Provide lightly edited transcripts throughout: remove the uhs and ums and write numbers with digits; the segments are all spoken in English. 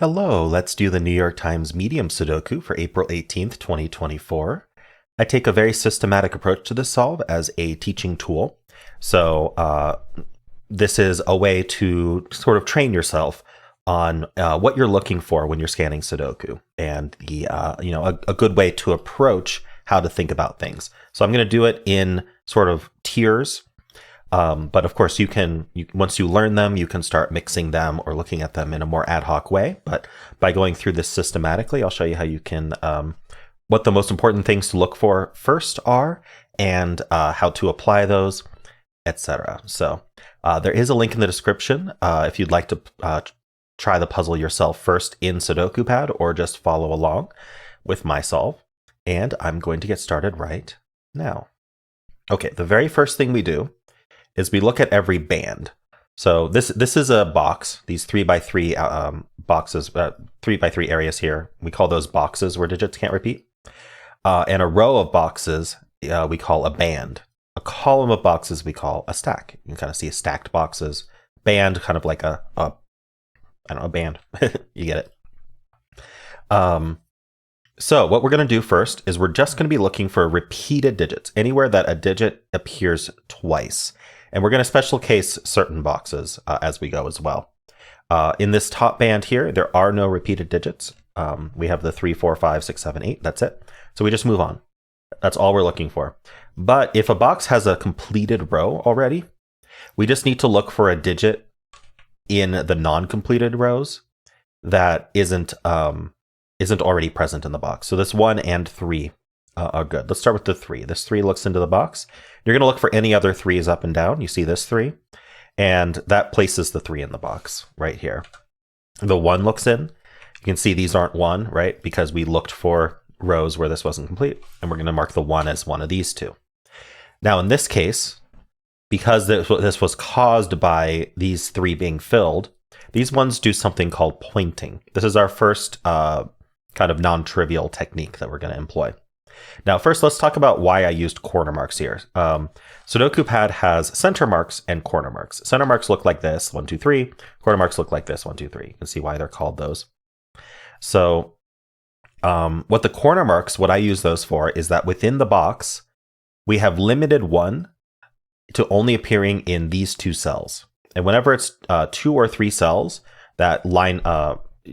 Hello, let's do the New York Times Medium Sudoku for April 18th, 2024. I take a very systematic approach to this solve as a teaching tool. This is a way to sort of train yourself on what you're looking for when you're scanning Sudoku, and a good way to approach how to think about things. So I'm going to do it in sort of tiers. But of course, once you learn them, you can start mixing them or looking at them in a more ad hoc way. But by going through this systematically, I'll show you how you can, what the most important things to look for first are, and how to apply those, etc. So there is a link in the description if you'd like to try the puzzle yourself first in Sudoku Pad, or just follow along with my solve. And I'm going to get started right now. Okay, the very first thing we do is we look at every band. So this is a box, these 3x3 boxes, 3x3 areas here. We call those boxes where digits can't repeat. And a row of boxes we call a band. A column of boxes we call a stack. You can kind of see stacked boxes. Band, kind of like a band. You get it. So what we're going to do first is we're just going to be looking for repeated digits, anywhere that a digit appears twice. And we're going to special case certain boxes as we go as well. In this top band here, there are no repeated digits. We have the 3, 4, 5, 6, 7, 8. That's it. So we just move on. That's all we're looking for. But if a box has a completed row already, we just need to look for a digit in the non-completed rows that isn't already present in the box. So this 1 and 3 are good. Let's start with the 3. This 3 looks into the box. You're going to look for any other 3s up and down. You see this 3, and that places the 3 in the box right here. The 1 looks in. You can see these aren't 1, right? Because we looked for rows where this wasn't complete, and we're going to mark the 1 as one of these 2. Now in this case, because this was caused by these 3 being filled, these ones do something called pointing. This is our first kind of non-trivial technique that we're going to employ. Now, first, let's talk about why I used corner marks here. Sudoku Pad has center marks and corner marks. Center marks look like this, 1, 2, 3. Corner marks look like this, 1, 2, 3. You can see why they're called those. So what the corner marks, what I use those for, is that within the box, we have limited 1 to only appearing in these 2 cells. And whenever it's 2 or 3 cells that line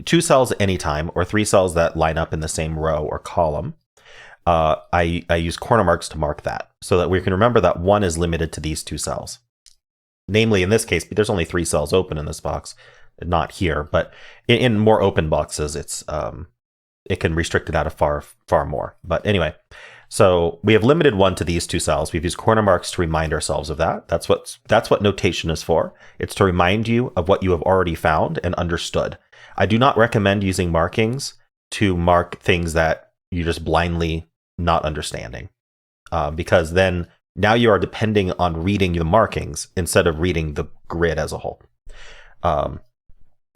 2 cells anytime, or 3 cells that line up in the same row or column, I use corner marks to mark that, so that we can remember that 1 is limited to these 2 cells. Namely, in this case, there's only 3 cells open in this box, not here, but in more open boxes, it can restrict it out of far more. But anyway, so we have limited 1 to these 2 cells. We've used corner marks to remind ourselves of that. That's what notation is for. It's to remind you of what you have already found and understood. I do not recommend using markings to mark things that you just blindly not understanding, because then now you are depending on reading the markings instead of reading the grid as a whole.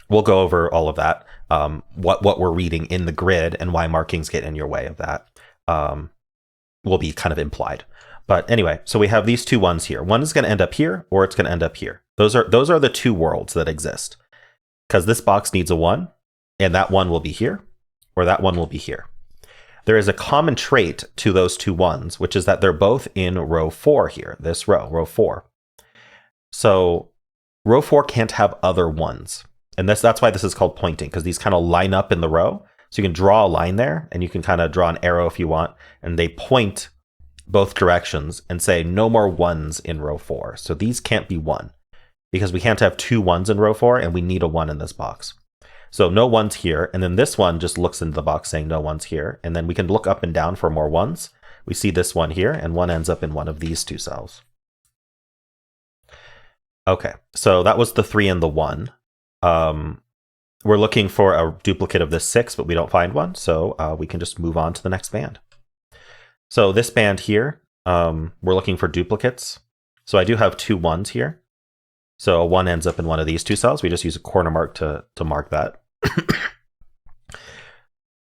We'll go over all of that, what we're reading in the grid and why markings get in your way of that will be kind of implied. But anyway, so we have these 2 ones here. One is going to end up here, or it's going to end up here. Those are the 2 worlds that exist, because this box needs a 1, and that 1 will be here, or that 1 will be here. There is a common trait to those 2 ones, which is that they're both in row 4 here, this row 4. So row 4 can't have other 1s. And that's why this is called pointing, because these kind of line up in the row. So you can draw a line there, and you can kind of draw an arrow if you want, and they point both directions and say no more 1s in row 4. So these can't be 1, because we can't have 2 1s in row 4, and we need a 1 in this box. So no 1s here, and then this one just looks into the box saying no 1s here, and then we can look up and down for more 1s. We see this 1 here, and 1 ends up in one of these 2 cells. Okay, so that was the 3 and the 1. We're looking for a duplicate of this 6, but we don't find one, so we can just move on to the next band. So this band here, we're looking for duplicates. So I do have 2 1s here. So a 1 ends up in one of these 2 cells. We just use a corner mark to mark that.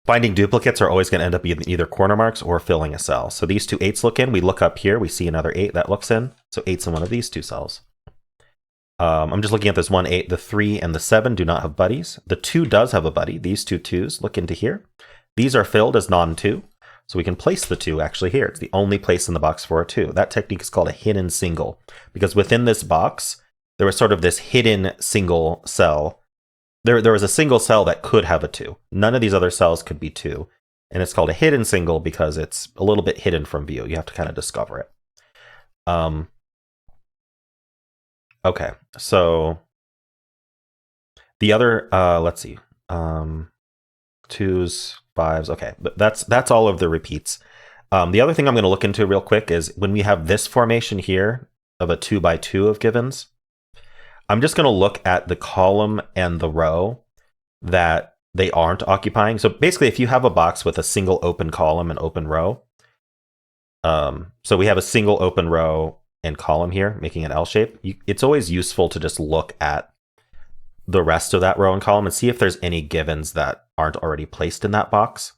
Finding duplicates are always going to end up either corner marks or filling a cell. So these 2 8s look in. We look up here. We see another 8 that looks in. So 8's in one of these 2 cells. I'm just looking at this 1, 8. The 3 and the 7 do not have buddies. The 2 does have a buddy. These two 2s, look into here. These are filled as non-2. So we can place the 2 actually here. It's the only place in the box for a 2. That technique is called a hidden single, because within this box, there was sort of this hidden single cell. There was a single cell that could have a 2. None of these other cells could be 2. And it's called a hidden single because it's a little bit hidden from view. You have to kind of discover it. Okay, so the other, let's see, 2s, 5s. Okay, but that's all of the repeats. The other thing I'm going to look into real quick is when we have this formation here of a 2 by 2 of givens, I'm just going to look at the column and the row that they aren't occupying. So basically, if you have a box with a single open column and open row, so we have a single open row and column here, making an L shape, it's always useful to just look at the rest of that row and column and see if there's any givens that aren't already placed in that box.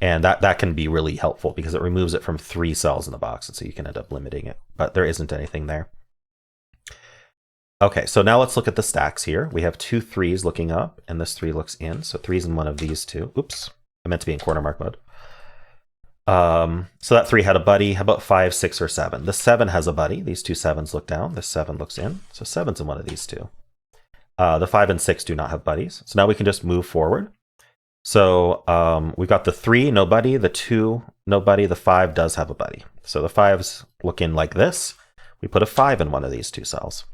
And that can be really helpful because it removes it from 3 cells in the box, and so you can end up limiting it, but there isn't anything there. Okay, so now let's look at the stacks here. We have 2 3s looking up, and this 3 looks in, so 3's in one of these 2. Oops, I meant to be in corner mark mode. So that 3 had a buddy. How about 5, 6, or 7? The 7 has a buddy. These 2 7s look down. This 7 looks in. So 7's in one of these 2. The 5 and 6 do not have buddies. So now we can just move forward. So we've got the 3, no buddy. The 2, no buddy. The 5 does have a buddy. So the 5s look in like this. We put a 5 in one of these 2 cells.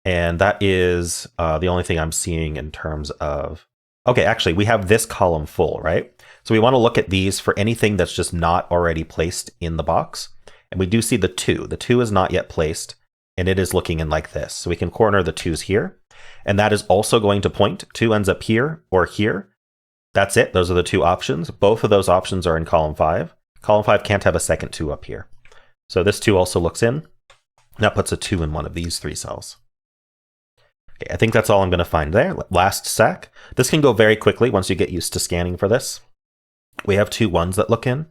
And that is the only thing I'm seeing in terms of... Okay, actually, we have this column full, right? So we want to look at these for anything that's just not already placed in the box. And we do see the 2. The 2 is not yet placed, and it is looking in like this. So we can corner the 2s here. And that is also going to point. 2 ends up here or here. That's it. Those are the 2 options. Both of those options are in column 5. Column 5 can't have a second 2 up here. So this 2 also looks in. That puts a 2 in one of these 3 cells. Okay, I think that's all I'm going to find there. Last stack. This can go very quickly once you get used to scanning for this. We have 2 1s that look in.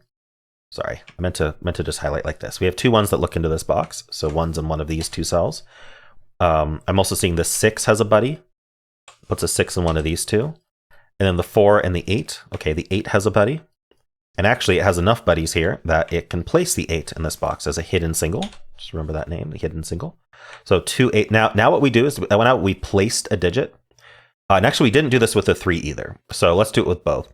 Sorry, I meant to just highlight like this. We have 2 1s that look into this box. So 1's in one of these 2 cells. I'm also seeing the 6 has a buddy. Puts a 6 in one of these 2. And then the 4 and the 8. Okay, the 8 has a buddy. And actually, it has enough buddies here that it can place the 8 in this box as a hidden single. Just remember that name, the hidden single. So 2, 8. Now what we do is we placed a digit. And actually, we didn't do this with the 3 either. So let's do it with both.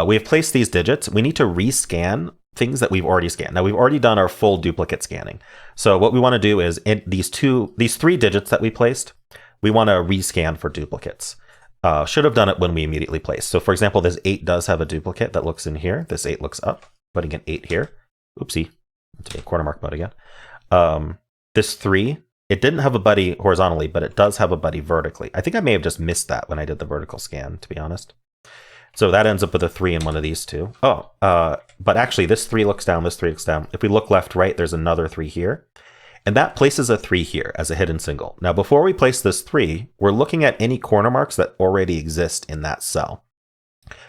We have placed these digits. We need to rescan things that we've already scanned. Now, we've already done our full duplicate scanning. So what we want to do is in these 3 digits that we placed, we want to rescan for duplicates. Should have done it when we immediately placed. So for example, this 8 does have a duplicate that looks in here. This 8 looks up, putting an 8 here. Oopsie, to be corner mark mode again. This 3, it didn't have a buddy horizontally, but it does have a buddy vertically. I think I may have just missed that when I did the vertical scan, to be honest. So that ends up with a 3 in one of these 2. Oh, but actually this 3 looks down, this 3 looks down. If we look left, right, there's another 3 here. And that places a 3 here as a hidden single. Now, before we place this 3, we're looking at any corner marks that already exist in that cell.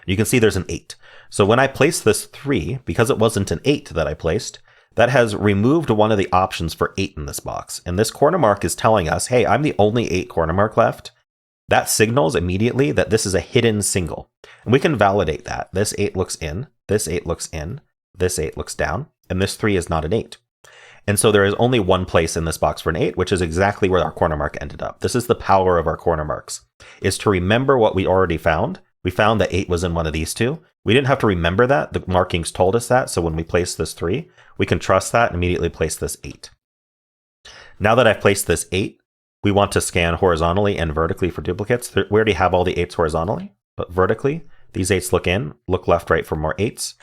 You can see there's an 8. So when I place this 3, because it wasn't an 8 that I placed, that has removed one of the options for 8 in this box. And this corner mark is telling us, hey, I'm the only 8 corner mark left. That signals immediately that this is a hidden single. And we can validate that. This 8 looks in, this 8 looks in, this 8 looks down, and this 3 is not an 8. And so there is only one place in this box for an 8, which is exactly where our corner mark ended up. This is the power of our corner marks, is to remember what we already found. We found that 8 was in one of these 2. We didn't have to remember that. The markings told us that. So when we place this 3, we can trust that and immediately place this 8. Now that I've placed this 8, we want to scan horizontally and vertically for duplicates. We already have all the 8s horizontally, but vertically, these 8s look in, look left, right for more 8s,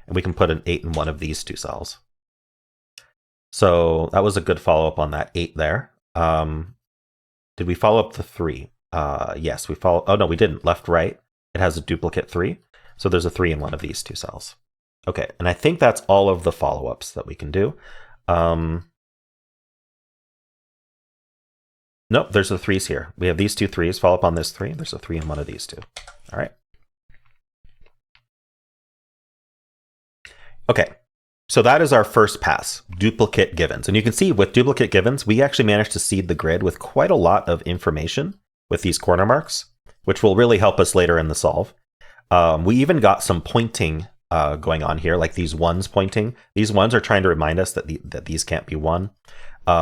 and we can put an 8 in one of these 2 cells. So that was a good follow-up on that 8 there. Did we follow up the 3? Yes, we follow. Oh, no, we didn't. Left, right. It has a duplicate 3. So there's a 3 in one of these 2 cells. Okay, and I think that's all of the follow-ups that we can do. Nope, there's the 3s here. We have these 2 3s. Follow up on this 3. There's a 3 in one of these 2. All right. Okay, So that is our first pass, duplicate givens. And you can see with duplicate givens, we actually managed to seed the grid with quite a lot of information with these corner marks, which will really help us later in the solve. We even got some pointing going on here, like these ones pointing. These ones are trying to remind us that these can't be 1.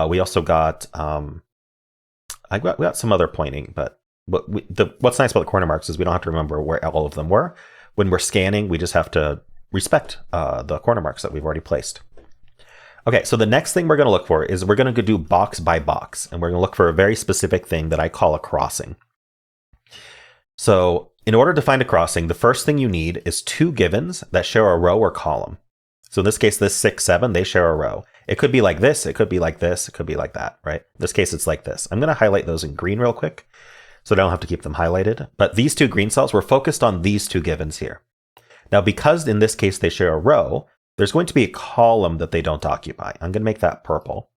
We also got, we got some other pointing, but what's nice about the corner marks is we don't have to remember where all of them were. When we're scanning, we just have to respect the corner marks that we've already placed. Okay, so the next thing we're going to look for is we're going to do box by box, and we're going to look for a very specific thing that I call a crossing. So in order to find a crossing, the first thing you need is 2 givens that share a row or column. So in this case, this 6, 7, they share a row. It could be like this, it could be like this, it could be like that, right? In this case, it's like this. I'm going to highlight those in green real quick, so I don't have to keep them highlighted. But these 2 green cells, we're focused on these 2 givens here. Now, because in this case they share a row, there's going to be a column that they don't occupy. I'm going to make that purple.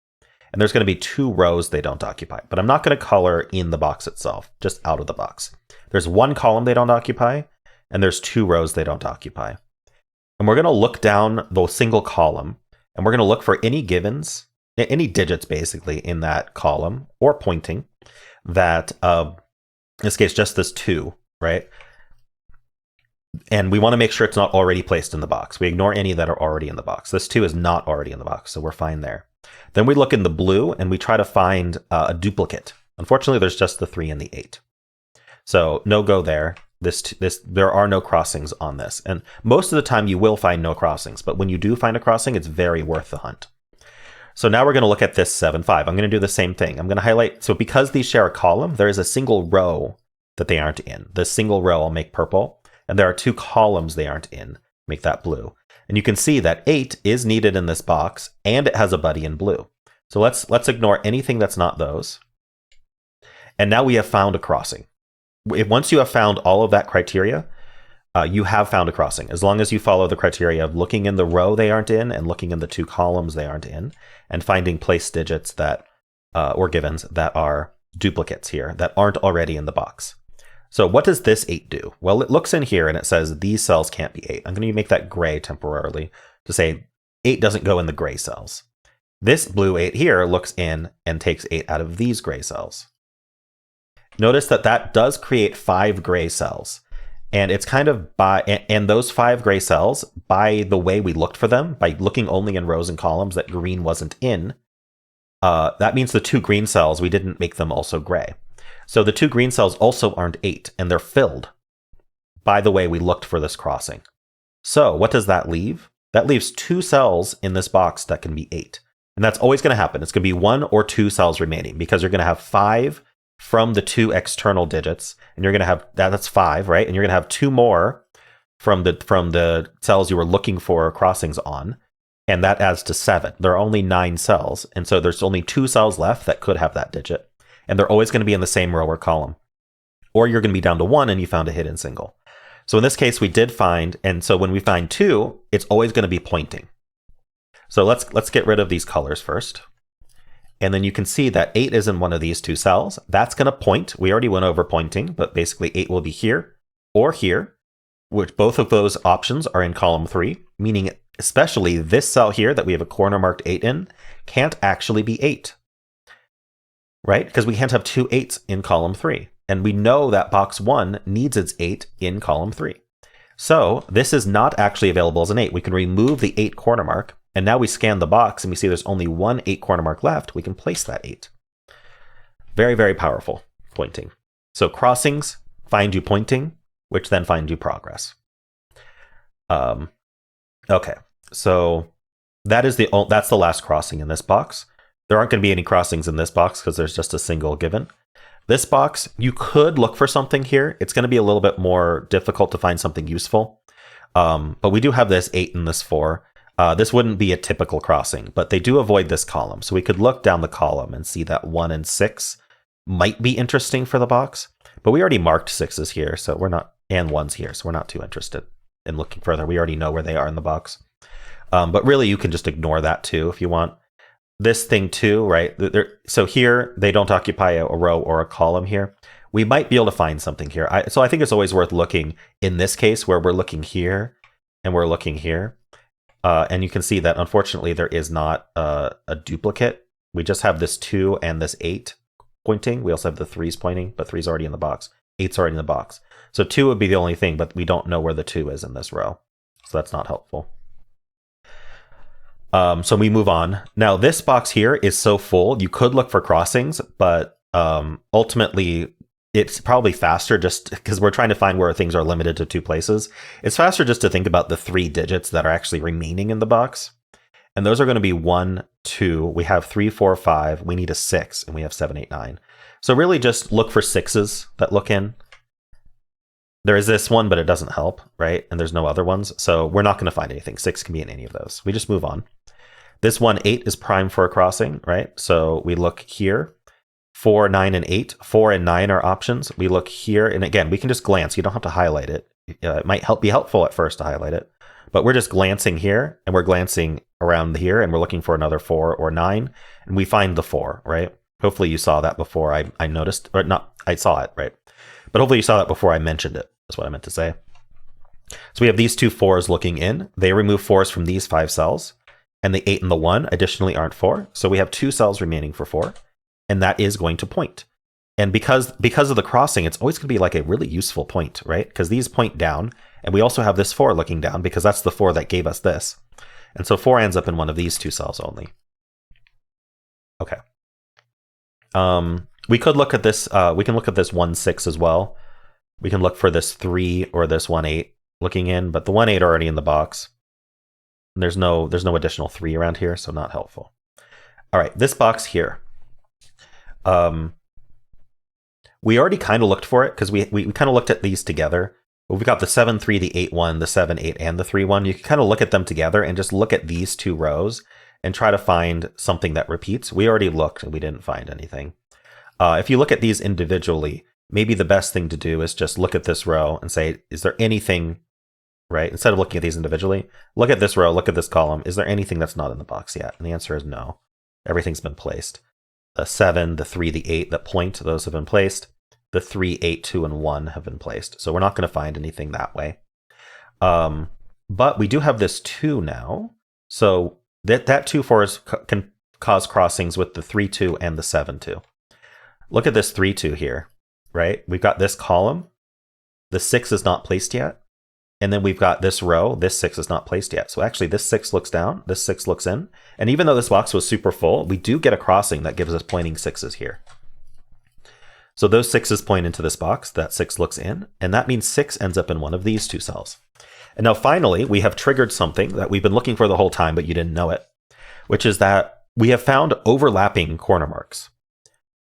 And there's going to be 2 rows they don't occupy. But I'm not going to color in the box itself, just out of the box. There's 1 column they don't occupy, and there's 2 rows they don't occupy. And we're going to look down the single column, and we're going to look for any givens, any digits basically in that column, or pointing, that, in this case, just this 2, right? And we want to make sure it's not already placed in the box. We ignore any that are already in the box. This 2 is not already in the box, so we're fine there. Then we look in the blue and we try to find a duplicate. Unfortunately, there's just the 3 and the 8. So no go there. There are no crossings on this. And most of the time you will find no crossings, but when you do find a crossing, it's very worth the hunt. So now we're going to look at this 7, 5. I'm going to do the same thing. I'm going to highlight. So because these share a column, there is a single row that they aren't in. The single row I'll make purple. And there are 2 columns they aren't in. Make that blue. And you can see that 8 is needed in this box, and it has a buddy in blue. So let's ignore anything that's not those. And now we have found a crossing. Once you have found all of that criteria, you have found a crossing. As long as you follow the criteria of looking in the row they aren't in, and looking in the 2 columns they aren't in, and finding place digits that, or givens that are duplicates here, that aren't already in the box. So what does this 8 do? Well, it looks in here and it says these cells can't be 8. I'm going to make that gray temporarily to say 8 doesn't go in the gray cells. This blue 8 here looks in and takes 8 out of these gray cells. Notice that that does create 5 gray cells. And it's kind of and those 5 gray cells, by the way we looked for them, by looking only in rows and columns that green wasn't in, that means the 2 green cells, we didn't make them also gray. So the 2 green cells also aren't 8, and they're filled by the way we looked for this crossing. So what does that leave? That leaves 2 cells in this box that can be 8. And that's always going to happen. It's going to be 1 or 2 cells remaining, because you're going to have 5 from the 2 external digits, and you're going to have that's 5, right? And you're going to have 2 more from the cells you were looking for crossings on, and that adds to 7. There are only 9 cells, and so there's only 2 cells left that could have that digit. And they're always going to be in the same row or column. Or you're going to be down to 1 and you found a hidden single. So in this case, we did find, and so when we find 2, it's always going to be pointing. So let's get rid of these colors first. And then you can see that 8 is in one of these 2 cells. That's going to point. We already went over pointing, but basically 8 will be here or here, which both of those options are in column 3, meaning especially this cell here that we have a corner marked 8 in can't actually be 8. Right? Because we can't have 2 8s in column 3. And we know that box 1 needs its 8 in column 3. So this is not actually available as an 8. We can remove the 8 corner mark. And now we scan the box and we see there's only 1 8 corner mark left. We can place that 8. Very, very powerful pointing. So crossings find you pointing, which then find you progress. Okay. So that's the last crossing in this box. There aren't going to be any crossings in this box because there's just a single given. This box, you could look for something here. It's going to be a little bit more difficult to find something useful. But we do have this 8 and this 4. This wouldn't be a typical crossing, but they do avoid this column. So we could look down the column and see that 1 and 6 might be interesting for the box. But we already marked 6s here, so we're not, and 1s here, so we're not too interested in looking further. We already know where they are in the box. But really, you can just ignore that too if you want. This thing too, right? So here, they don't occupy a row or a column here. We might be able to find something here. So I think it's always worth looking in this case where we're looking here and we're looking here. And you can see that unfortunately there is not a duplicate. We just have this 2 and this 8 pointing. We also have the 3's pointing, but 3's already in the box. 8's already in the box. So 2 would be the only thing, but we don't know where the 2 is in this row. So that's not helpful. So we move on. Now this box here is so full, you could look for crossings, but ultimately it's probably faster just because we're trying to find where things are limited to 2 places. It's faster just to think about the 3 digits that are actually remaining in the box. And those are going to be 1, 2. We have 3, 4, 5. We need a 6, and we have 7, 8, 9. So really just look for 6s that look in. There is this one, but it doesn't help, right? And there's no other ones. So we're not going to find anything. 6 can be in any of those. We just move on. This 1, 8 is prime for a crossing, right? So we look here. 4, 9, and 8. 4 and 9 are options. We look here, and again, we can just glance. You don't have to highlight it. It might be helpful at first to highlight it, but we're just glancing here, and we're glancing around here, and we're looking for another 4 or 9, and we find the 4, right? Hopefully you saw that before I noticed, or not, I saw it, right? But hopefully you saw that before I mentioned it. That's what I meant to say. So we have these 2 4s looking in. They remove 4s from these 5 cells, and the 8 and the 1 additionally aren't 4. So we have 2 cells remaining for 4. And that is going to point. And because of the crossing, it's always going to be like a really useful point, right? Because these point down, and we also have this 4 looking down because that's the 4 that gave us this. And so 4 ends up in one of these 2 cells only. Okay. We could look at this. We can look at this 1, 6 as well. We can look for this 3 or this 1, 8 looking in, but the 1, 8 are already in the box. And there's no additional 3 around here, so not helpful. All right, this box here. We already kind of looked for it because we kind of looked at these together. We've got the 7, 3, the 8, 1, the 7, 8, and the 3, 1. You can kind of look at them together and just look at these 2 rows and try to find something that repeats. We already looked and we didn't find anything. If you look at these individually, maybe the best thing to do is just look at this row and say, is there anything, right? Instead of looking at these individually, look at this row, look at this column. Is there anything that's not in the box yet? And the answer is no. Everything's been placed. The 7, the 3, the 8 that point, those have been placed. The 3, 8, 2, and 1 have been placed. So we're not going to find anything that way. But we do have this 2 now. So that 2, 4 can cause crossings with the 3, 2, and the 7, 2. Look at this 3, 2 here, right? We've got this column. The 6 is not placed yet. And then we've got this row. This 6 is not placed yet. So actually this 6 looks down. This 6 looks in. And even though this box was super full, we do get a crossing that gives us pointing 6s here. So those 6s point into this box. That 6 looks in. And that means 6 ends up in one of these 2 cells. And now finally, we have triggered something that we've been looking for the whole time, but you didn't know it, which is that we have found overlapping corner marks.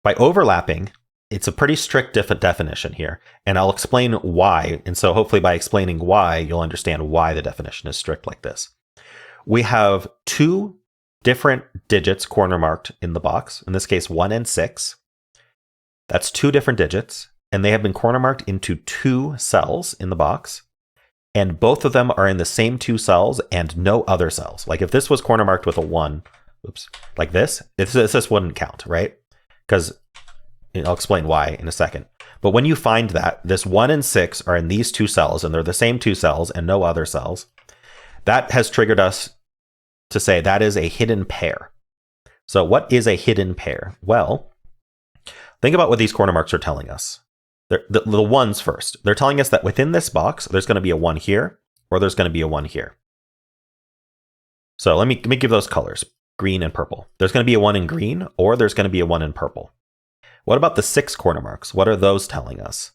By overlapping, it's a pretty strict definition here, and I'll explain why. And so hopefully by explaining why, you'll understand why the definition is strict like this. We have 2 different digits corner marked in the box, in this case 1 and 6. That's 2 different digits, and they have been corner marked into 2 cells in the box, and both of them are in the same 2 cells and no other cells. Like if this was corner marked with a 1, oops, like this wouldn't count, right? Because I'll explain why in a second. But when you find that this 1 and 6 are in these 2 cells and they're the same 2 cells and no other cells, that has triggered us to say that is a hidden pair. So what is a hidden pair? Well, think about what these corner marks are telling us. The ones first. They're telling us that within this box, there's going to be a 1 here or there's going to be a 1 here. So let me give those colors, green and purple. There's going to be a 1 in green or there's going to be a 1 in purple. What about the 6 corner marks? What are those telling us?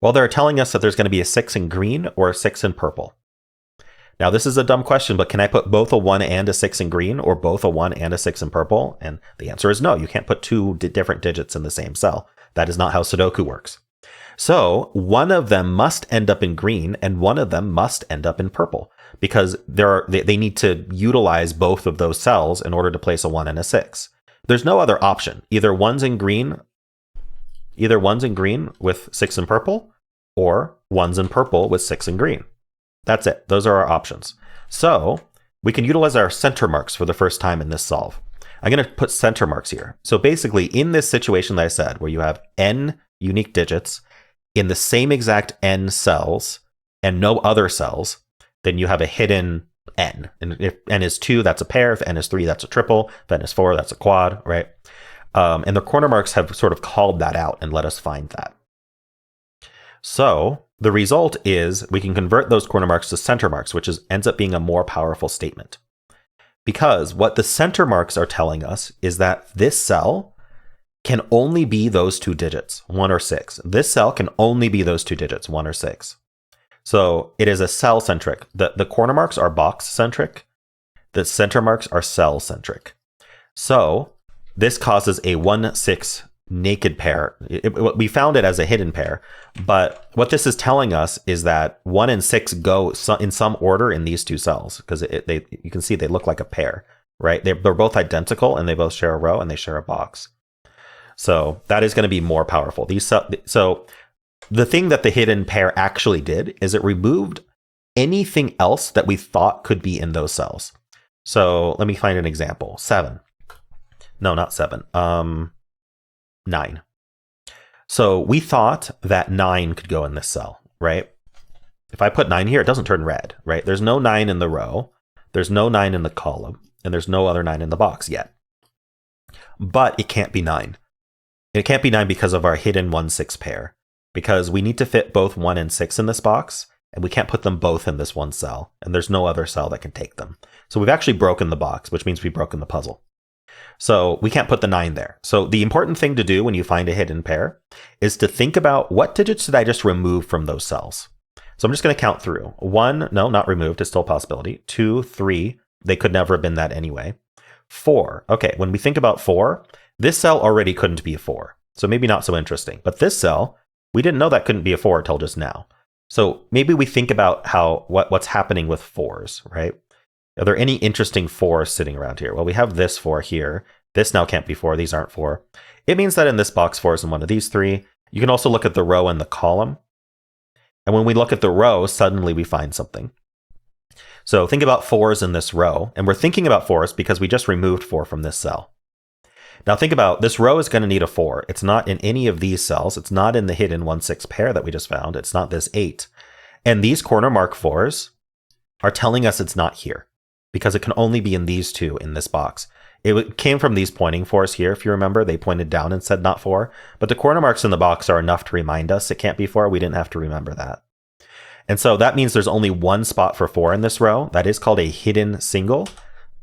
Well, they're telling us that there's going to be a 6 in green or a 6 in purple. Now, this is a dumb question, but can I put both a 1 and a 6 in green or both a 1 and a 6 in purple? And the answer is no. You can't put 2 different digits in the same cell. That is not how Sudoku works. So one of them must end up in green and one of them must end up in purple because they need to utilize both of those cells in order to place a 1 and a 6. There's no other option. Either one's in green with 6 in purple, or one's in purple with 6 in green. That's it. Those are our options. So we can utilize our center marks for the first time in this solve. I'm going to put center marks here. So basically, in this situation that I said, where you have n unique digits in the same exact n cells and no other cells, then you have a hidden n. And if n is 2, that's a pair. If n is 3, that's a triple. If n is 4, that's a quad, right? And the corner marks have sort of called that out and let us find that. So the result is we can convert those corner marks to center marks, which ends up being a more powerful statement. Because what the center marks are telling us is that this cell can only be those 2 digits, 1 or 6. This cell can only be those 2 digits, 1 or 6. So it is a cell-centric. The corner marks are box-centric. The center marks are cell-centric. So this causes a 1-6 naked pair. We found it as a hidden pair, but what this is telling us is that 1 and 6 go in some order in these 2 cells, because you can see they look like a pair, right? They're both identical, and they both share a row, and they share a box. So that is going to be more powerful. So the thing that the hidden pair actually did is it removed anything else that we thought could be in those cells. So let me find an example. 7. No, not 7. 9. So we thought that 9 could go in this cell, right? If I put 9 here, it doesn't turn red, right? There's no 9 in the row. There's no 9 in the column. And there's no other 9 in the box yet. But it can't be 9. It can't be 9 because of our hidden 1-6 pair. Because we need to fit both 1 and 6 in this box, and we can't put them both in this one cell, and there's no other cell that can take them. So we've actually broken the box, which means we've broken the puzzle. So we can't put the 9 there. So the important thing to do when you find a hidden pair is to think about what digits did I just remove from those cells. So I'm just going to count through. 1, no, not removed, it's still a possibility. 2, 3, they could never have been that anyway. 4, okay, when we think about 4, this cell already couldn't be a 4. So maybe not so interesting. But this cell, we didn't know that couldn't be a 4 until just now. So maybe we think about what's happening with 4s, right? Are there any interesting 4s sitting around here? Well, we have this 4 here. This now can't be 4. These aren't 4. It means that in this box, 4 is in one of these 3. You can also look at the row and the column. And when we look at the row, suddenly we find something. So think about 4s in this row. And we're thinking about 4s because we just removed 4 from this cell. Now think about this row is going to need a 4. It's not in any of these cells. It's not in the hidden 1-6 pair that we just found. It's not this 8. And these corner mark 4s are telling us it's not here because it can only be in these 2 in this box. It came from these pointing 4s here. If you remember, they pointed down and said not 4. But the corner marks in the box are enough to remind us it can't be 4. We didn't have to remember that. And so that means there's only one spot for 4 in this row. That is called a hidden single.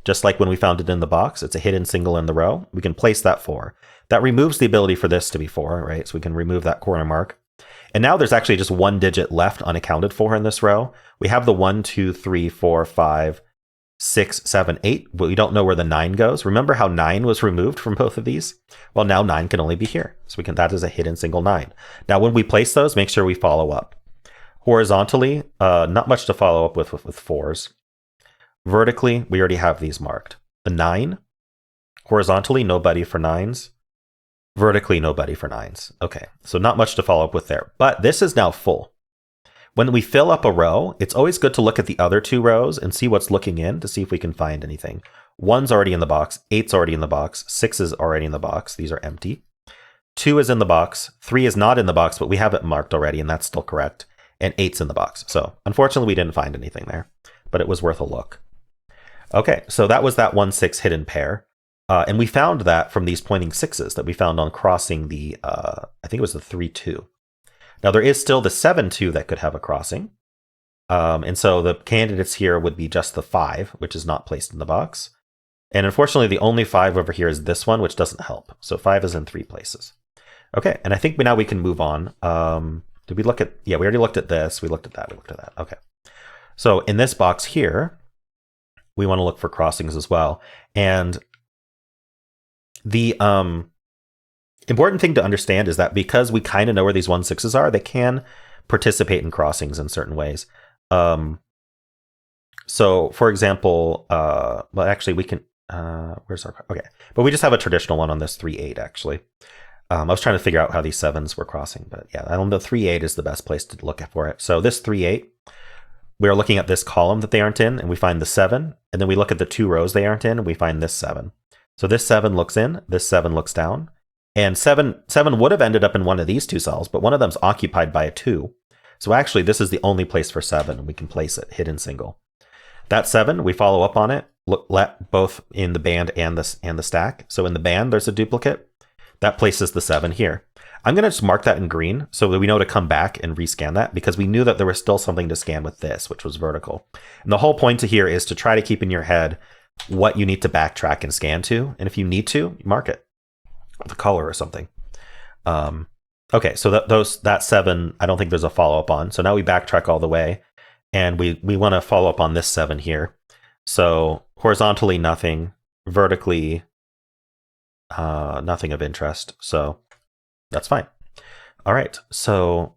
Just like when we found it in the box, it's a hidden single in the row. We can place that 4. That removes the ability for this to be 4, right? So we can remove that corner mark. And now there's actually just one digit left unaccounted for in this row. We have the 1, 2, 3, 4, 5, 6, 7, 8, but we don't know where the 9 goes. Remember how 9 was removed from both of these? Well, now 9 can only be here. So that is a hidden single 9. Now, when we place those, make sure we follow up. Horizontally, not much to follow up with 4s. Vertically, we already have these marked. The 9, horizontally, nobody for 9s. Vertically, nobody for 9s. Okay, so not much to follow up with there. But this is now full. When we fill up a row, it's always good to look at the other 2 rows and see what's looking in to see if we can find anything. 1's already in the box, 8's already in the box, 6 is already in the box. These are empty. 2 is in the box, 3 is not in the box, but we have it marked already, and that's still correct. And 8's in the box. So unfortunately, we didn't find anything there, but it was worth a look. Okay, so that was that 1-6 hidden pair. And we found that from these pointing 6s that we found on crossing the, I think it was the 3-2. Now there is still the 7-2 that could have a crossing. And so the candidates here would be just the 5, which is not placed in the box. And unfortunately, the only 5 over here is this one, which doesn't help. So 5 is in 3 places. Okay, and I think now we can move on. Did we look at, yeah, we already looked at this. We looked at that. We looked at that. Okay. So in this box here, we want to look for crossings as well. And the important thing to understand is that because we kind of know where these 1-6s are, they can participate in crossings in certain ways. So for example, well, actually we can, where's our, okay. But we just have a traditional one on this 3-8 actually. I was trying to figure out how these 7s were crossing, but yeah, I don't know. 3-8 is the best place to look for it. So this 3-8, we're looking at this column that they aren't in, and we find the 7, and then we look at the 2 rows they aren't in, and we find this 7. So this 7 looks in, this 7 looks down, and 7 would have ended up in one of these 2 cells, but one of them's occupied by a 2. So actually, this is the only place for 7, and we can place it, hidden single. That 7, we follow up on it, let both in the band and the stack. So in the band, there's a duplicate. That places the 7 here. I'm going to just mark that in green so that we know to come back and rescan that, because we knew that there was still something to scan with this, which was vertical. And the whole point to here is to try to keep in your head what you need to backtrack and scan to. And if you need to, mark it with a color or something. Okay, so that 7, I don't think there's a follow-up on. So now we backtrack all the way, and we want to follow up on this 7 here. So horizontally, nothing. Vertically, nothing of interest. So that's fine. All right. So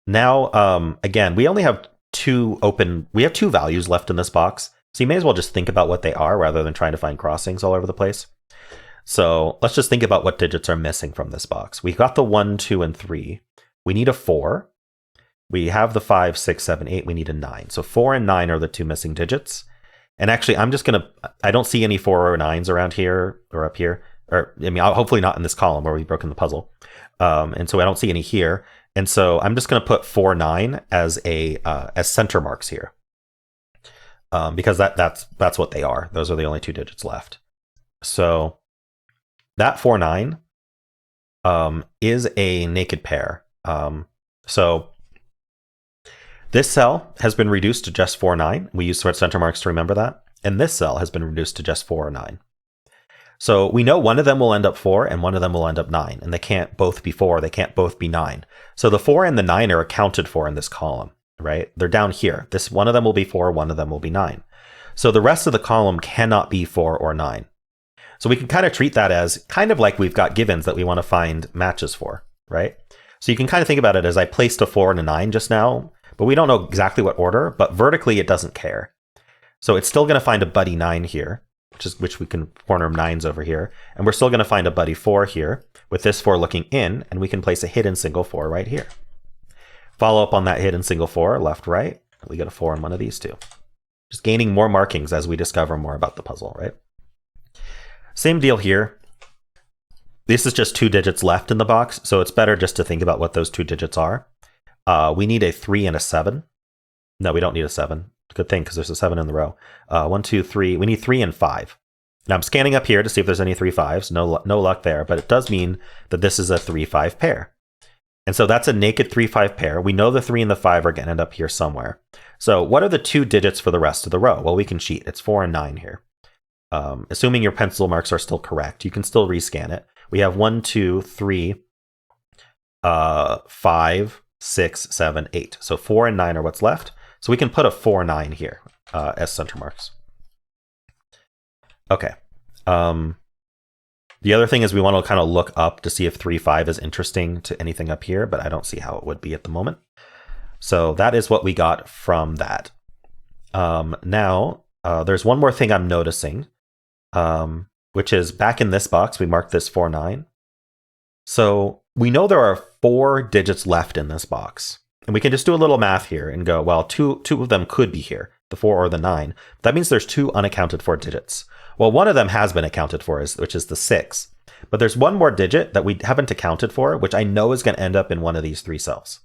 now, again, we only have two values left in this box. So you may as well just think about what they are rather than trying to find crossings all over the place. So let's just think about what digits are missing from this box. We got the 1, 2, and 3. We need a 4. We have the 5, 6, 7, 8. We need a 9. So 4 and 9 are the two missing digits. And actually, I don't see any 4 or 9s around here or up here. Or, I mean, hopefully not in this column where we've broken the puzzle. And so I don't see any here. And so I'm just going to put 4, 9 as center marks here. Because that's what they are. Those are the only two digits left. So that 4, 9 is a naked pair. So this cell has been reduced to just 4, 9. We use center marks to remember that. And this cell has been reduced to just 4 or 9. So we know one of them will end up 4 and one of them will end up 9. And they can't both be 4. They can't both be 9. So the 4 and the 9 are accounted for in this column, right? They're down here. One of them will be 4, one of them will be 9. So the rest of the column cannot be 4 or 9. So we can kind of treat that as kind of like we've got givens that we want to find matches for, right? So you can kind of think about it as I placed a 4 and a 9 just now, but we don't know exactly what order, but vertically it doesn't care. So it's still going to find a buddy 9 here, which we can corner 9s over here. And we're still going to find a buddy 4 here with this 4 looking in, and we can place a hidden single 4 right here. Follow up on that hidden single 4, left, right. We get a 4 in one of these two. Just gaining more markings as we discover more about the puzzle, right? Same deal here. This is just 2 digits left in the box, so it's better just to think about what those 2 digits are. We need a 3 and a 7. No, we don't need a 7. Good thing, because there's a 7 in the row. 1, 2, 3. We need 3 and 5. Now I'm scanning up here to see if there's any 3 5s. No luck there, but it does mean that this is a 3 5 pair. And so that's a naked 3 5 pair. We know the 3 and the 5 are going to end up here somewhere. So what are the 2 digits for the rest of the row? Well, we can cheat. It's 4 and 9 here. Assuming your pencil marks are still correct, you can still rescan it. We have 1, 2, 3, 5, 6, 7, 8. So 4 and 9 are what's left. So we can put a 4, 9 here as center marks. Okay. The other thing is we want to kind of look up to see if 3, 5 is interesting to anything up here, but I don't see how it would be at the moment. So that is what we got from that. Now, there's one more thing I'm noticing, which is back in this box, we marked this 4, 9. So we know there are 4 digits left in this box. And we can just do a little math here and go, well, two of them could be here, the 4 or the 9. That means there's 2 unaccounted for digits. Well, one of them has been accounted for, which is the 6. But there's one more digit that we haven't accounted for, which I know is going to end up in one of these 3 cells.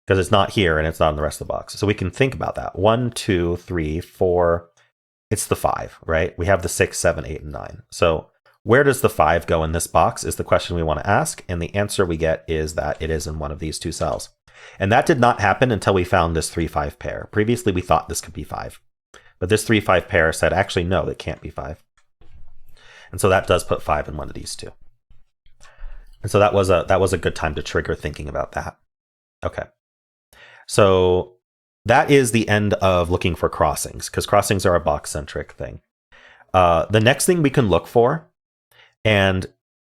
Because it's not here and it's not in the rest of the box. So we can think about that. 1, 2, 3, 4. It's the 5, right? We have the 6, 7, 8, and 9. So where does the 5 go in this box is the question we want to ask. And the answer we get is that it is in one of these 2 cells. And that did not happen until we found this 3, 5 pair. Previously, we thought this could be 5. But this 3, 5 pair said, actually, no, it can't be 5. And so that does put 5 in one of these 2. And so that was a good time to trigger thinking about that. Okay. So that is the end of looking for crossings, because crossings are a box-centric thing. The next thing we can look for, and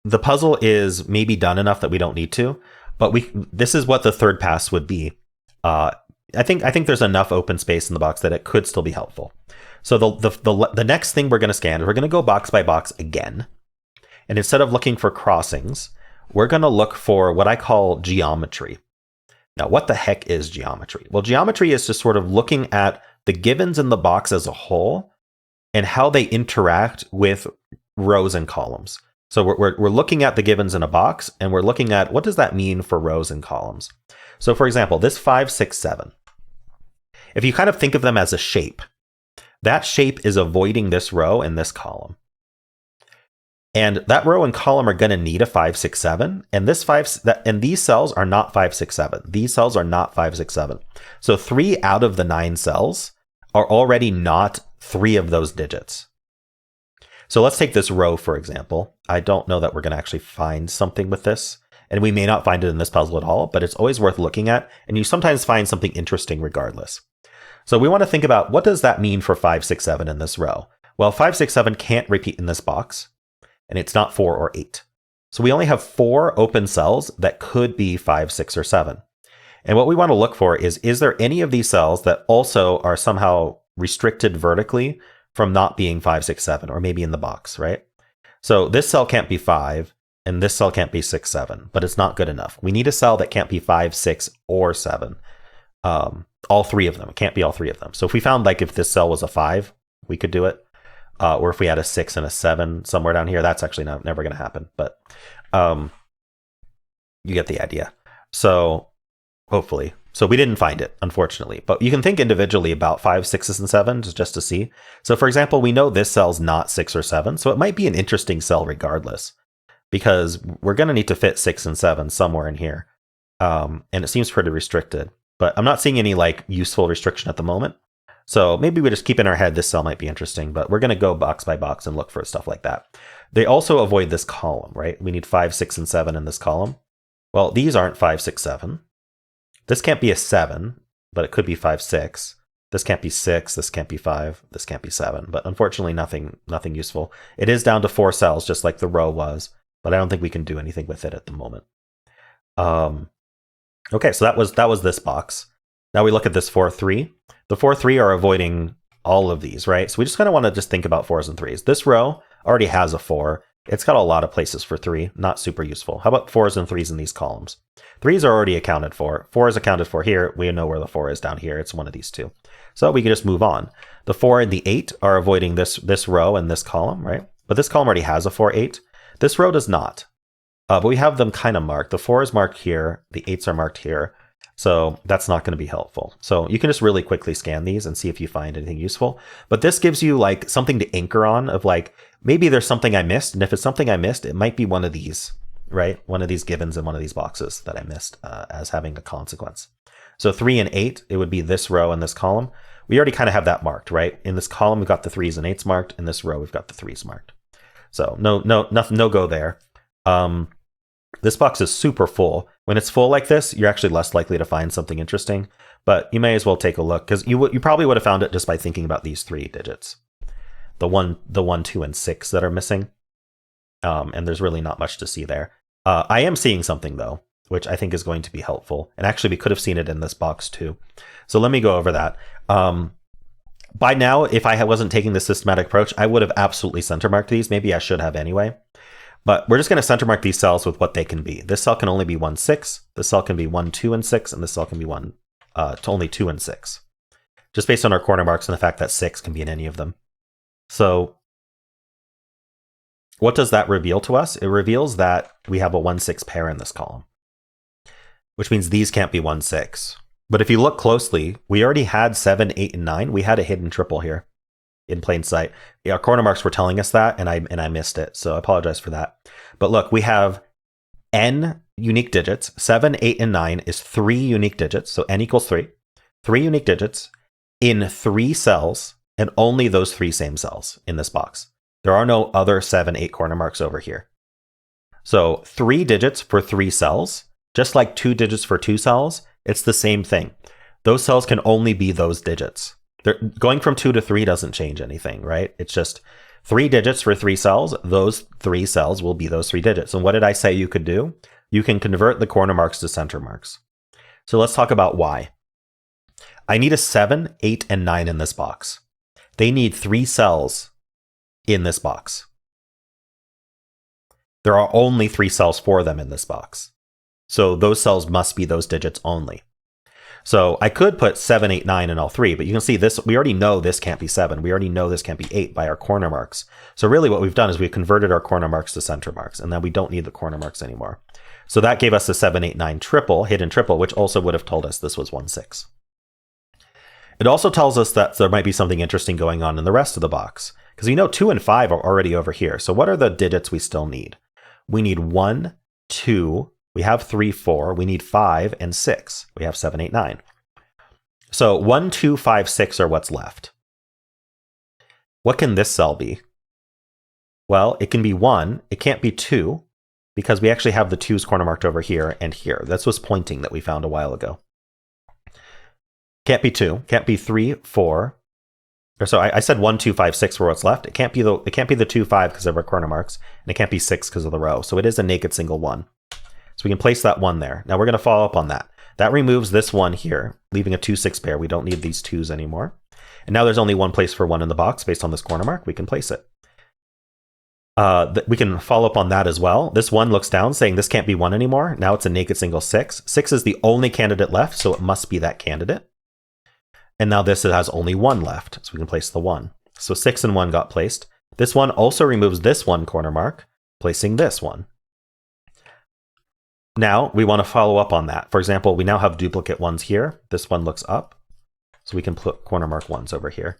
the puzzle is maybe done enough that we don't need to, but this is what the third pass would be. I think there's enough open space in the box that it could still be helpful. So the next thing we're going to scan is we're going to go box by box again. And instead of looking for crossings, we're going to look for what I call geometry. Now, what the heck is geometry? Well, geometry is just sort of looking at the givens in the box as a whole and how they interact with rows and columns. So we're looking at the givens in a box, and we're looking at what does that mean for rows and columns. So for example, this 5, 6, 7. If you kind of think of them as a shape, that shape is avoiding this row and this column. And that row and column are going to need a 5, 6, 7. And these cells are not 5, 6, 7. These cells are not 5, 6, 7. So 3 out of the 9 cells are already not 3 of those digits. So let's take this row, for example. I don't know that we're going to actually find something with this. And we may not find it in this puzzle at all, but it's always worth looking at. And you sometimes find something interesting regardless. So we want to think about, what does that mean for 5, 6, 7 in this row? Well, 5, 6, 7 can't repeat in this box. And it's not 4 or 8. So we only have 4 open cells that could be 5, 6, or 7. And what we want to look for is there any of these cells that also are somehow restricted vertically from not being 5, 6, 7, or maybe in the box, right? So this cell can't be 5, and this cell can't be 6, 7, but it's not good enough. We need a cell that can't be 5, 6, or 7. All 3 of them. It can't be all 3 of them. So if we found, like, if this cell was a 5, we could do it. Or if we had a 6 and a 7 somewhere down here, that's actually never going to happen. But you get the idea. So hopefully. So we didn't find it, unfortunately. But you can think individually about 5, 6s, and 7s just to see. So for example, we know this cell's not 6 or 7. So it might be an interesting cell regardless. Because we're going to need to fit 6 and 7 somewhere in here. And it seems pretty restricted. But I'm not seeing any like useful restriction at the moment. So maybe we just keep in our head this cell might be interesting, but we're going to go box by box and look for stuff like that. They also avoid this column, right? We need 5, 6, and 7 in this column. Well, these aren't 5, 6, 7. This can't be a 7, but it could be 5, 6. This can't be 6. This can't be 5. This can't be 7. But unfortunately, nothing useful. It is down to 4 cells, just like the row was, but I don't think we can do anything with it at the moment. Okay, so that was this box. Now we look at this 4, 3. The 4, 3 are avoiding all of these, right? So we just kind of want to just think about 4s and 3s. This row already has a 4. It's got a lot of places for 3, not super useful. How about 4s and 3s in these columns? 3s are already accounted for. 4 is accounted for here. We know where the 4 is down here. It's one of these two. So we can just move on. The 4 and the 8 are avoiding this row and this column, right? But this column already has a 4, 8. This row does not. But we have them kind of marked. The 4 is marked here. The 8s are marked here. So that's not going to be helpful. So you can just really quickly scan these and see if you find anything useful. But this gives you like something to anchor on of like, maybe there's something I missed. And if it's something I missed, it might be one of these, right? One of these givens in one of these boxes that I missed as having a consequence. So 3 and 8, it would be this row and this column. We already kind of have that marked, right? In this column, we've got the 3s and 8s marked. In this row, we've got the 3s marked. So no go there. This box is super full. When it's full like this, you're actually less likely to find something interesting, but you may as well take a look because you probably would have found it just by thinking about these 3 digits. The 1, 2, and 6 that are missing. And there's really not much to see there. I am seeing something though, which I think is going to be helpful. And actually we could have seen it in this box too. So let me go over that. By now, if I wasn't taking the systematic approach, I would have absolutely center marked these. Maybe I should have anyway. But we're just going to center mark these cells with what they can be. This cell can only be 1, 6. This cell can be 1, 2, and 6. And this cell can be only 2 and 6. Just based on our corner marks and the fact that 6 can be in any of them. So what does that reveal to us? It reveals that we have a 1, 6 pair in this column, which means these can't be 1, 6. But if you look closely, we already had 7, 8, and 9. We had a hidden triple here in plain sight. Our corner marks were telling us that, and I missed it, so I apologize for that. But look, we have n unique digits. 7, 8, and 9 is 3 unique digits, so n equals 3. 3 unique digits in 3 cells, and only those 3 same cells in this box. There are no other 7, 8 corner marks over here. So 3 digits for 3 cells, just like 2 digits for 2 cells, it's the same thing. Those cells can only be those digits. Going from 2 to 3 doesn't change anything, right? It's just 3 digits for 3 cells. Those 3 cells will be those 3 digits. And what did I say you could do? You can convert the corner marks to center marks. So let's talk about why. I need a 7, 8, and 9 in this box. They need 3 cells in this box. There are only 3 cells for them in this box. So those cells must be those digits only. So I could put 7, 8, 9 in all 3, but you can see this, we already know this can't be 7. We already know this can't be 8 by our corner marks. So really what we've done is we've converted our corner marks to center marks, and then we don't need the corner marks anymore. So that gave us a 7, 8, 9 triple, hidden triple, which also would have told us this was 1, 6. It also tells us that there might be something interesting going on in the rest of the box, because we know 2 and 5 are already over here. So what are the digits we still need? We need 1, 2, we have 3, 4, we need 5 and 6. We have 7, 8, 9. So 1, 2, 5, 6 are what's left. What can this cell be? Well, it can be 1. It can't be 2, because we actually have the 2's corner marked over here and here. This was pointing that we found a while ago. Can't be 2. Can't be 3, 4. Or so I said 1, 2, 5, 6 were what's left. It can't be the 2, 5 because of our corner marks, and it can't be 6 because of the row. So it is a naked single 1. So we can place that 1 there. Now we're going to follow up on that. That removes this 1 here, leaving a 2, 6 pair. We don't need these 2's anymore. And now there's only one place for 1 in the box based on this corner mark. We can place it. We can follow up on that as well. This 1 looks down, saying this can't be 1 anymore. Now it's a naked single 6. 6 is the only candidate left, so it must be that candidate. And now this has only 1 left, so we can place the 1. So 6 and 1 got placed. This 1 also removes this 1 corner mark, placing this 1. Now we want to follow up on that. For example, we now have duplicate 1s here. This 1 looks up, so we can put corner mark 1s over here.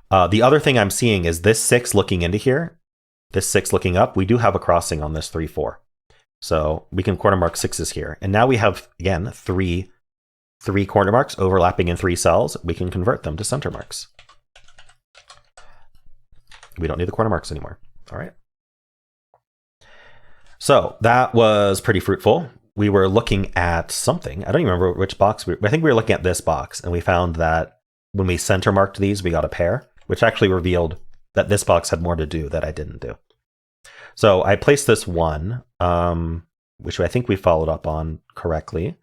The other thing I'm seeing is this 6 looking into here, this 6 looking up. We do have a crossing on this 3, 4. So we can corner mark 6s here. And now we have, again, three corner marks overlapping in 3 cells. We can convert them to center marks. We don't need the corner marks anymore. All right. So that was pretty fruitful. We were looking at something. I don't even remember which box. I think we were looking at this box, and we found that when we center marked these, we got a pair, which actually revealed that this box had more to do that I didn't do. So I placed this 1, which I think we followed up on correctly.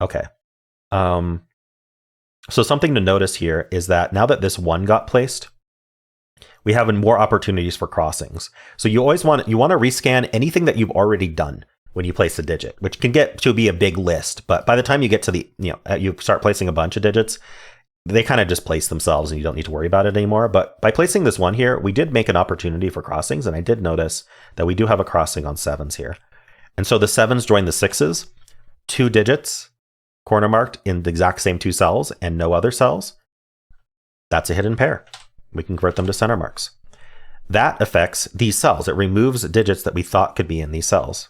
Okay. So something to notice here is that now that this 1 got placed, we have more opportunities for crossings. So you always want to rescan anything that you've already done when you place a digit, which can get to be a big list. But by the time you get to the, you start placing a bunch of digits, they kind of just place themselves and you don't need to worry about it anymore. But by placing this 1 here, we did make an opportunity for crossings. And I did notice that we do have a crossing on 7s here. And so the 7s join the 6s, 2 digits, corner marked in the exact same 2 cells and no other cells. That's a hidden pair. We can convert them to center marks. That affects these cells. It removes digits that we thought could be in these cells.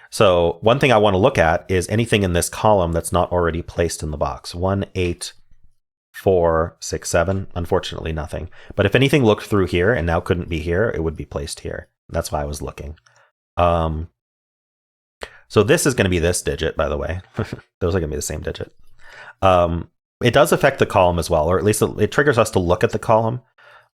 So one thing I want to look at is anything in this column that's not already placed in the box. 1, 8, 4, 6, 7. Unfortunately, nothing. But if anything looked through here and now couldn't be here, it would be placed here. That's why I was looking. So this is going to be this digit, by the way. Those are going to be the same digit. It does affect the column as well, or at least it triggers us to look at the column.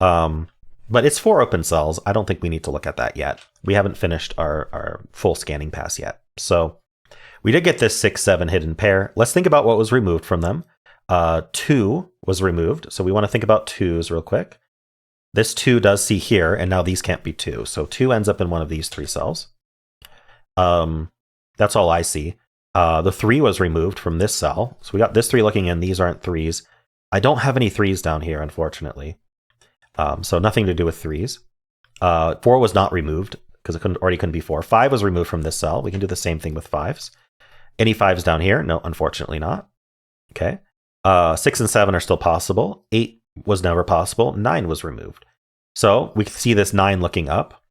But it's 4 open cells. I don't think we need to look at that yet. We haven't finished our full scanning pass yet. So we did get this 6, 7 hidden pair. Let's think about what was removed from them. 2 was removed. So we want to think about 2s real quick. This 2 does see here, and now these can't be 2. So 2 ends up in one of these 3 cells. That's all I see. The 3 was removed from this cell. So we got this 3 looking in. These aren't 3s. I don't have any 3s down here, unfortunately. So nothing to do with 3s. 4 was not removed because it already couldn't be 4. 5 was removed from this cell. We can do the same thing with 5s. Any 5s down here? No, unfortunately not. Okay. 6 and 7 are still possible. 8 was never possible. 9 was removed. So we can see this 9 looking up.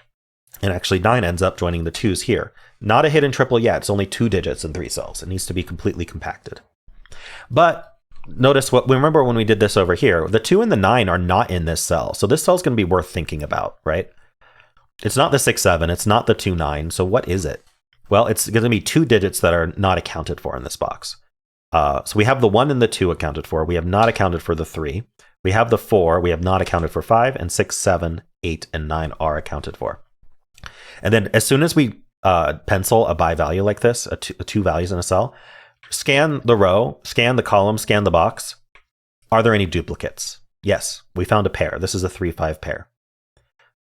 And actually 9 ends up joining the 2s here. Not a hidden triple yet. It's only 2 digits in 3 cells. It needs to be completely compacted. But notice remember when we did this over here, the 2 and the 9 are not in this cell. So this cell is going to be worth thinking about, right? It's not the 6, 7. It's not the 2, 9. So what is it? Well, it's going to be 2 digits that are not accounted for in this box. So we have the 1 and the 2 accounted for. We have not accounted for the 3. We have the 4. We have not accounted for 5. And 6, 7, 8, and 9 are accounted for. And then as soon as we pencil a by value like this, 2 values in a cell, scan the row, scan the column, scan the box. Are there any duplicates? Yes, we found a pair. This is a 3, 5 pair.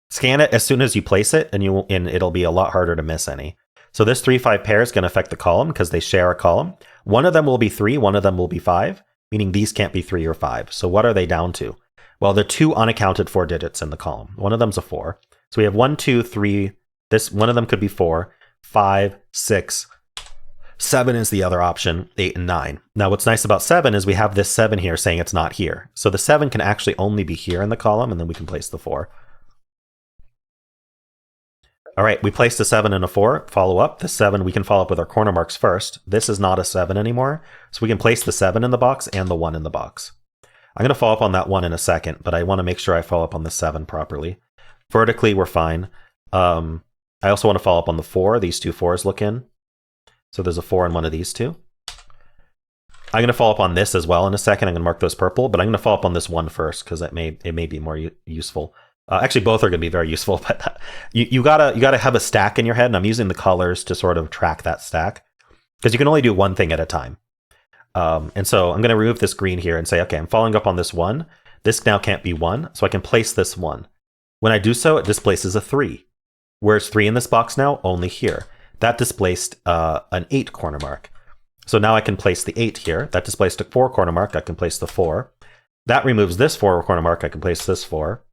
Scan it as soon as you place it, and it'll be a lot harder to miss any. So this 3, 5 pair is going to affect the column because they share a column. One of them will be 3, one of them will be 5, meaning these can't be 3 or 5. So what are they down to? Well, they're 2 unaccounted for digits in the column. One of them's a 4. So we have 1, 2, 3. One of them could be 4, 5, 6, 7 is the other option, 8 and 9. Now what's nice about 7 is we have this 7 here saying it's not here. So the 7 can actually only be here in the column, and then we can place the 4. All right, we placed a 7 and a 4. Follow up. The 7, we can follow up with our corner marks first. This is not a 7 anymore, so we can place the 7 in the box and the 1 in the box. I'm going to follow up on that 1 in a second, but I want to make sure I follow up on the 7 properly. Vertically, we're fine. I also want to follow up on the 4. These two 4s look in. So there's a 4 in one of these two. I'm going to follow up on this as well in a second. I'm going to mark those purple, but I'm going to follow up on this 1 first because it may be more useful. Actually, both are going to be very useful, but you gotta have a stack in your head, and I'm using the colors to sort of track that stack because you can only do one thing at a time. And so I'm going to remove this green here and say, okay, I'm following up on this 1. This now can't be 1, so I can place this 1. When I do so, it displaces a 3. Where's 3 in this box now? Only here. That displaced an 8 corner mark. So now I can place the 8 here. That displaced a 4 corner mark. I can place the 4. That removes this 4 corner mark. I can place this 4.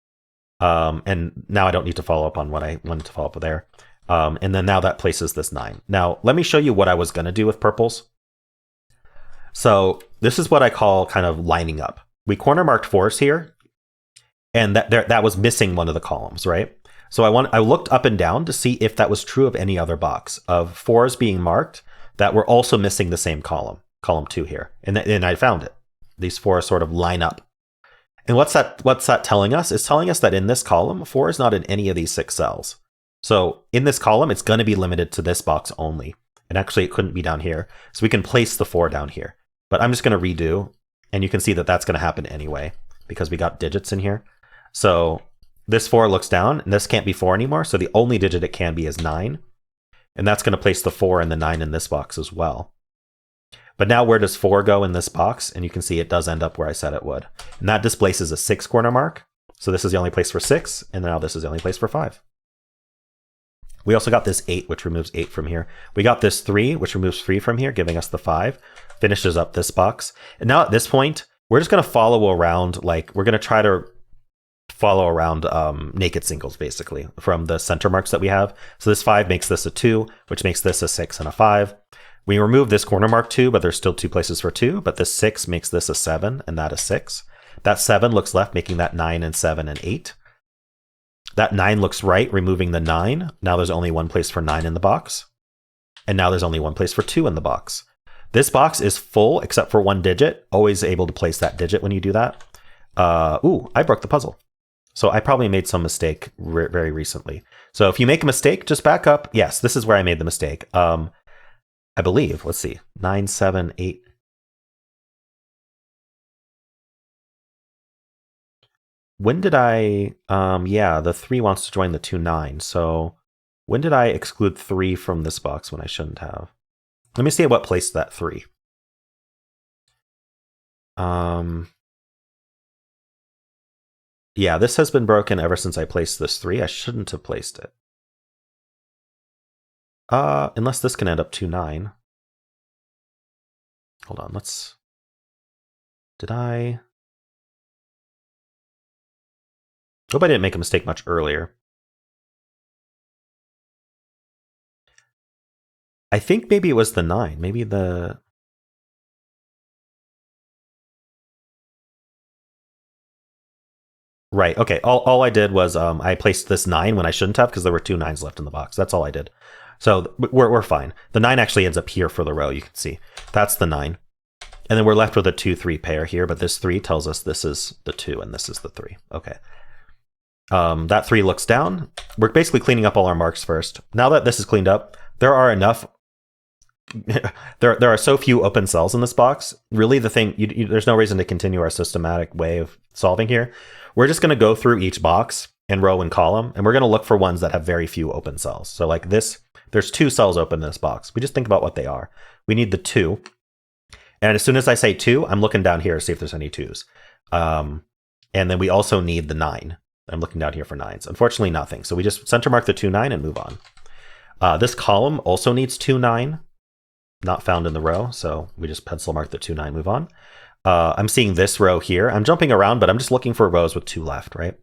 And now I don't need to follow up on what I wanted to follow up with there. And then now that places this 9. Now, let me show you what I was going to do with purples. So this is what I call kind of lining up. We corner marked 4s here, and that was missing one of the columns, right? So I looked up and down to see if that was true of any other box of 4s being marked that were also missing the same column 2 here. And I found it. These 4 sort of line up. And what's that telling us? It's telling us that in this column, 4 is not in any of these 6 cells. So in this column, it's going to be limited to this box only. And actually, it couldn't be down here. So we can place the 4 down here. But I'm just going to redo. And you can see that that's going to happen anyway because we got digits in here. So this 4 looks down, and this can't be 4 anymore. So the only digit it can be is 9. And that's going to place the 4 and the 9 in this box as well. But now where does 4 go in this box? And you can see it does end up where I said it would. And that displaces a 6 corner mark. So this is the only place for 6, and now this is the only place for 5. We also got this 8, which removes 8 from here. We got this 3, which removes 3 from here, giving us the 5. Finishes up this box. And now at this point, we're just going to follow around, like we're going to try to follow around naked singles, basically, from the center marks that we have. So this 5 makes this a 2, which makes this a 6 and a 5. We remove this corner mark 2, but there's still 2 places for 2. But this 6 makes this a 7 and that a 6. That 7 looks left, making that 9 and 7 and 8. That 9 looks right, removing the 9. Now there's only one place for 9 in the box. And now there's only one place for 2 in the box. This box is full except for 1 digit. Always able to place that digit when you do that. I broke the puzzle. So I probably made some mistake very recently. So if you make a mistake, just back up. Yes, this is where I made the mistake. I believe, let's see, 9, 7, 8. When did I, yeah, the 3 wants to join the 2, 9. So when did I exclude 3 from this box when I shouldn't have? Let me see what placed that 3. Yeah, this has been broken ever since I placed this 3. I shouldn't have placed it. Unless this can end up 2, 9. Hold on, did I? Hope I didn't make a mistake much earlier. I think maybe it was the 9. Maybe the... Right, okay. All I did was I placed this 9 when I shouldn't have because there were 2 9s left in the box. That's all I did. So we're fine. The 9 actually ends up here for the row, you can see. That's the 9. And then we're left with a 2, 3 pair here, but this 3 tells us this is the 2 and this is the 3. Okay. That 3 looks down. We're basically cleaning up all our marks first. Now that this is cleaned up, there are enough... there are so few open cells in this box. Really, the thing... there's no reason to continue our systematic way of solving here. We're just going to go through each box and row and column, and we're going to look for ones that have very few open cells. So like this, there's 2 cells open in this box. We just think about what they are. We need the 2. And as soon as I say 2, I'm looking down here to see if there's any 2s. And then we also need the 9. I'm looking down here for 9s. Unfortunately, nothing. So we just center mark the 2, 9 and move on. This column also needs 2, 9. Not found in the row. So we just pencil mark the 2, 9, move on. I'm seeing this row here. I'm jumping around, but I'm just looking for rows with 2 left, right?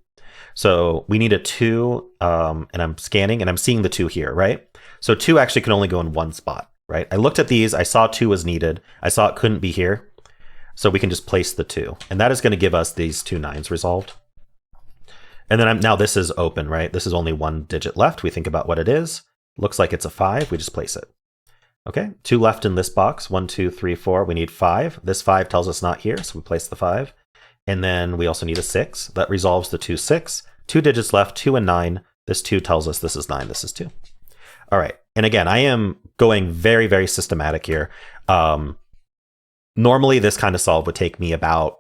So we need a 2, and I'm scanning, and I'm seeing the 2 here, right? So 2 actually can only go in one spot. right? I looked at these, I saw 2 was needed, I saw it couldn't be here, so we can just place the 2. And that is going to give us these 2 9s resolved. And then now this is open, right? This is only 1 digit left. We think about what it is. Looks like it's a 5, we just place it. Okay, 2 left in this box, 1, 2, 3, 4, we need 5. This 5 tells us not here, so we place the 5. And then we also need a 6. That resolves the 2, 6. 2 digits left, 2 and 9. This 2 tells us this is 9, this is 2. All right, and again, I am going very, very systematic here. Normally, this kind of solve would take me about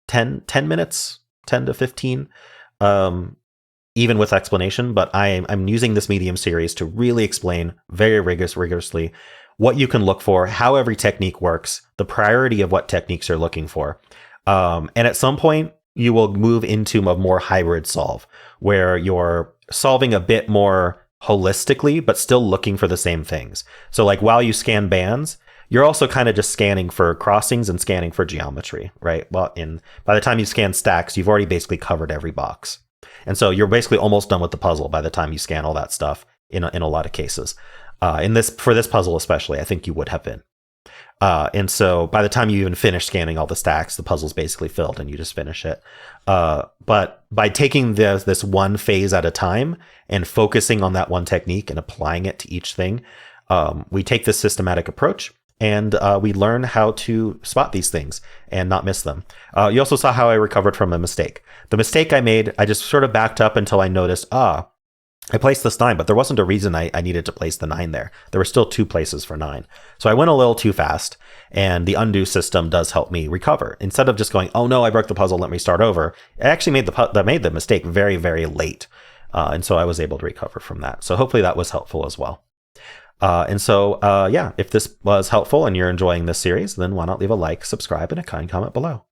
10 minutes, 10 to 15, even with explanation, but I'm using this medium series to really explain very rigorously what you can look for, how every technique works, the priority of what techniques you're looking for. And at some point, you will move into a more hybrid solve where you're solving a bit more holistically, but still looking for the same things. So like while you scan bands, you're also kind of just scanning for crossings and scanning for geometry, right? Well, by the time you scan stacks, you've already basically covered every box. And so you're basically almost done with the puzzle by the time you scan all that stuff in a lot of cases. For this puzzle especially, I think you would have been. And so by the time you even finish scanning all the stacks, the puzzle's basically filled and you just finish it. But by taking this one phase at a time and focusing on that one technique and applying it to each thing, we take this systematic approach and we learn how to spot these things and not miss them. You also saw how I recovered from a mistake. The mistake I made, I just sort of backed up until I noticed, I placed this 9, but there wasn't a reason I needed to place the 9 there. There were still 2 places for 9. So I went a little too fast, and the undo system does help me recover. Instead of just going, oh no, I broke the puzzle, let me start over, I actually made the mistake very, very late. And so I was able to recover from that. So hopefully that was helpful as well. Yeah, if this was helpful and you're enjoying this series, then why not leave a like, subscribe, and a kind comment below.